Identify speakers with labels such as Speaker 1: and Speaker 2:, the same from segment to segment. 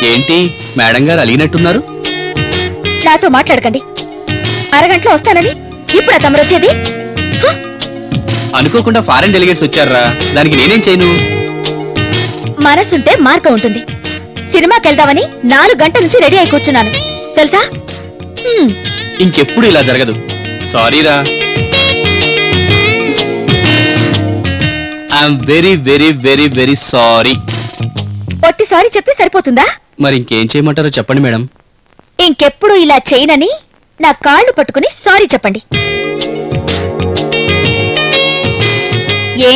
Speaker 1: ఏంటి మేడం గారు అలిగినట్టున్నారు?
Speaker 2: నాతో మాట్లాడకండి. అరగంటలో వస్తానని ఇప్పుడు తమరు వచ్చేది?
Speaker 1: అనుకోకుండా ఫారెన్ డెలిగేట్స్ వచ్చారా, దానికి నేనేం చేయను?
Speaker 2: మనసుంటే మార్గం ఉంటుంది. సినిమాకి వెళ్దామని 4 గంటల నుంచి రెడీ అయి కూర్చున్నాను తెలుసా?
Speaker 1: ఇంకెప్పుడు ఇలా జరగదు. సారీరా. I'm very very very very sorry.
Speaker 2: ఒట్టి సారీ చెప్తే సరిపోతుందా?
Speaker 1: మరి ఇంకేం చేయమంటారో చెప్పండి మేడం.
Speaker 2: ఇంకెప్పుడు ఇలా చేయనని నా కాళ్ళు పట్టుకుని సారీ చెప్పండి. ఏ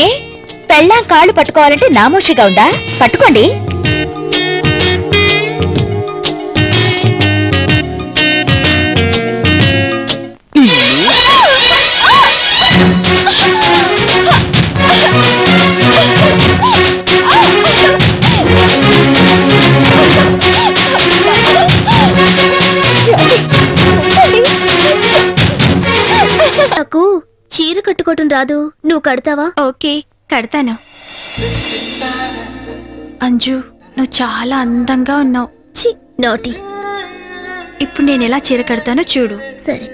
Speaker 2: పెళ్ళాం కాళ్ళు పట్టుకోవాలంటే నామోషిగా ఉందా? పట్టుకోండి.
Speaker 3: నాకు చీర కట్టుకోవటం రాదు, నువ్వు కడతావా?
Speaker 2: ఓకే కడతాను. అంజు, నువ్వు చాలా అందంగా ఉన్నావు.
Speaker 3: చి నోటి.
Speaker 2: ఇప్పుడు నేను ఎలా చీర కడతానో చూడు.
Speaker 3: సరే.